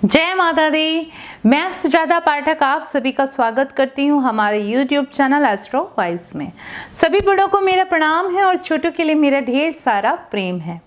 जय माता दी। मैं सुजाता पाठक आप सभी का स्वागत करती हूँ हमारे YouTube चैनल एस्ट्रो वाइज में। सभी बड़ों को मेरा प्रणाम है और छोटों के लिए मेरा ढेर सारा प्रेम है।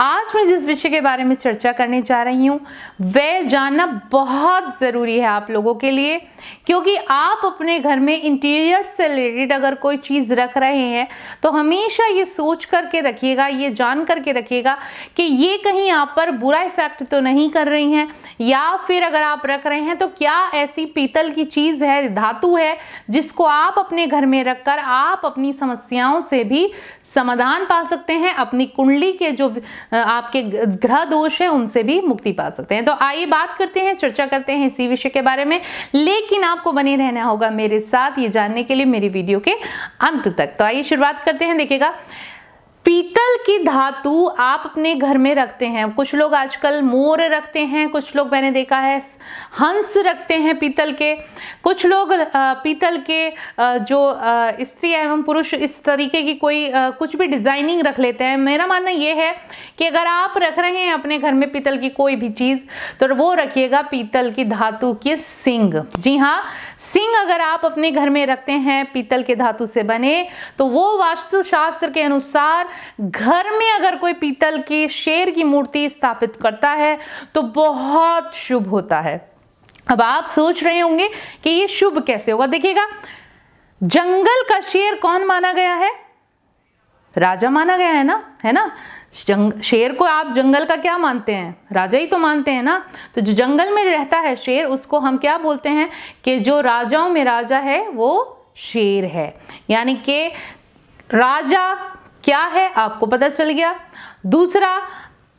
आज मैं जिस विषय के बारे में चर्चा करने जा रही हूँ वह जानना बहुत ज़रूरी है आप लोगों के लिए, क्योंकि आप अपने घर में इंटीरियर से रिलेटेड अगर कोई चीज़ रख रहे हैं तो हमेशा ये सोच करके रखिएगा, ये जान करके रखिएगा कि ये कहीं आप पर बुरा इफेक्ट तो नहीं कर रही हैं, या फिर अगर आप रख रहे हैं तो क्या ऐसी पीतल की चीज है, धातु है, जिसको आप अपने घर में रखकर आप अपनी समस्याओं से भी समाधान पा सकते हैं, अपनी कुंडली के जो आपके ग्रह दोष है उनसे भी मुक्ति पा सकते हैं। तो आइए बात करते हैं, चर्चा करते हैं इसी विषय के बारे में, लेकिन आपको बने रहना होगा मेरे साथ ये जानने के लिए मेरी वीडियो के अंत तक। तो आइए शुरुआत करते हैं। देखिएगा, पीतल की धातु आप अपने घर में रखते हैं। कुछ लोग आजकल मोर रखते हैं, कुछ लोग मैंने देखा है हंस रखते हैं पीतल के, कुछ लोग पीतल के जो स्त्री एवं पुरुष इस तरीके की कोई कुछ भी डिजाइनिंग रख लेते हैं। मेरा मानना ये है कि अगर आप रख रहे हैं अपने घर में पीतल की कोई भी चीज तो वो रखिएगा पीतल की धातु के सिंग। जी हाँ, सिंग अगर आप अपने घर में रखते हैं पीतल के धातु से बने तो वो वास्तुशास्त्र के अनुसार घर में अगर कोई पीतल की शेर की मूर्ति स्थापित करता है तो बहुत शुभ होता है। अब आप सोच रहे होंगे कि ये शुभ कैसे होगा। देखिएगा, जंगल का शेर कौन माना गया है? राजा माना गया है ना, है ना। शेर को आप जंगल का क्या मानते हैं? राजा ही तो मानते हैं ना। तो जो जंगल में रहता है शेर, उसको हम क्या बोलते हैं कि जो राजाओं में राजा है वो शेर है। यानी कि राजा क्या है आपको पता चल गया। दूसरा,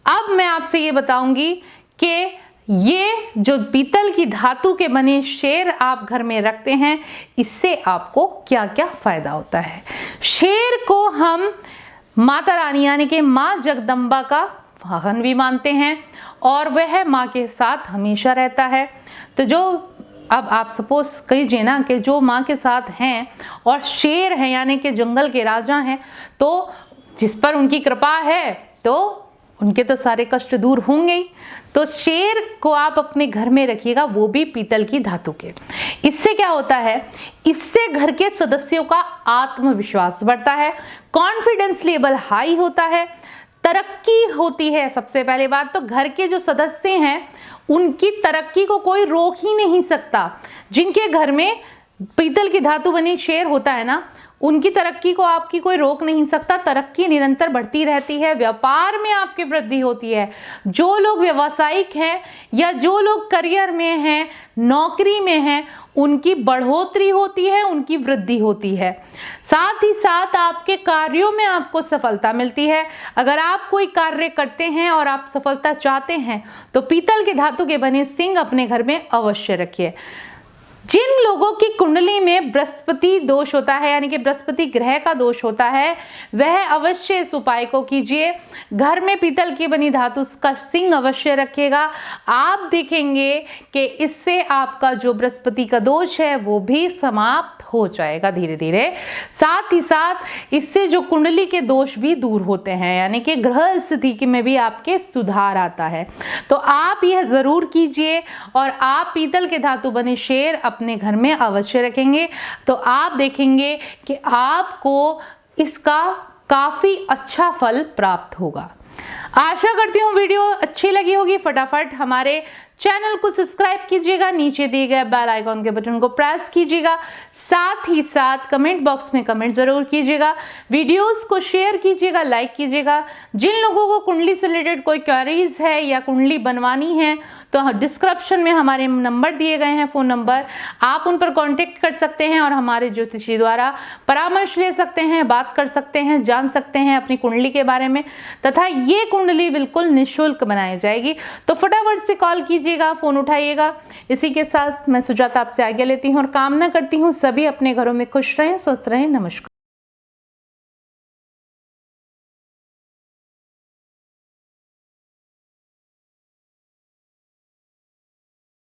अब मैं आपसे ये बताऊंगी कि ये जो पीतल की धातु के बने शेर आप घर में रखते हैं, इससे आपको क्या क्या फायदा होता है। शेर को हम माता रानी यानी कि माँ जगदम्बा का वाहन भी मानते हैं और वह माँ के साथ हमेशा रहता है। तो जो अब आप सपोज कीजिए ना कि जो माँ के साथ हैं और शेर हैं यानी कि जंगल के राजा हैं, तो जिस पर उनकी कृपा है तो उनके तो सारे कष्ट दूर होंगे ही। तो शेर को आप अपने घर में रखिएगा, वो भी पीतल की धातु के। इससे क्या होता है? इससे घर के सदस्यों का आत्मविश्वास बढ़ता है, कॉन्फिडेंस लेवल हाई होता है, तरक्की होती है। सबसे पहले बात तो घर के जो सदस्य हैं उनकी तरक्की को कोई रोक ही नहीं सकता। जिनके घर में पीतल की धातु बनी शेर होता है ना, उनकी तरक्की को आपकी कोई रोक नहीं सकता। तरक्की निरंतर बढ़ती रहती है, व्यापार में आपकी वृद्धि होती है। जो लोग व्यावसायिक हैं या जो लोग करियर में हैं, नौकरी में हैं, उनकी बढ़ोतरी होती है, उनकी वृद्धि होती है। साथ ही साथ आपके कार्यों में आपको सफलता मिलती है। अगर आप कोई कार्य करते हैं और आप सफलता चाहते हैं तो पीतल के धातु के बने सिंग अपने घर में अवश्य रखिए। जिन लोगों की कुंडली में बृहस्पति दोष होता है यानी कि बृहस्पति ग्रह का दोष होता है, वह अवश्य इस उपाय को कीजिए। घर में पीतल की बनी धातु का सिंग अवश्य रखिएगा। आप देखेंगे कि इससे आपका जो बृहस्पति का दोष है वो भी समाप्त हो जाएगा धीरे धीरे। साथ ही साथ इससे जो कुंडली के दोष भी दूर होते हैं, यानी कि ग्रह स्थिति में भी आपके सुधार आता है। तो आप यह जरूर कीजिए और आप पीतल के धातु बने शेर अपने घर में अवश्य रखेंगे तो आप देखेंगे कि आपको इसका काफी अच्छा फल प्राप्त होगा। आशा करती हूँ वीडियो अच्छी लगी होगी। फटाफट हमारे चैनल को सब्सक्राइब कीजिएगा, नीचे दिए गए बेल आइकॉन के बटन को प्रेस कीजिएगा, साथ ही साथ कमेंट बॉक्स में कमेंट जरूर कीजिएगा, वीडियोस को शेयर कीजिएगा, लाइक कीजिएगा। जिन लोगों को कुंडली से रिलेटेड कोई क्वेरीज है या कुंडली बनवानी है तो डिस्क्रिप्शन में हमारे नंबर दिए गए हैं, फ़ोन नंबर, आप उन पर कॉन्टेक्ट कर सकते हैं और हमारे ज्योतिषी द्वारा परामर्श ले सकते हैं, बात कर सकते हैं, जान सकते हैं अपनी कुंडली के बारे में, तथा ये कुंडली बिल्कुल निःशुल्क बनाई जाएगी। तो फटाफट से कॉल कीजिएगा, फ़ोन उठाइएगा। इसी के साथ मैं सुजाता आपसे आज्ञा लेती हूँ और कामना करती हूँ सभी अपने घरों में खुश रहें, स्वस्थ रहें। नमस्कार।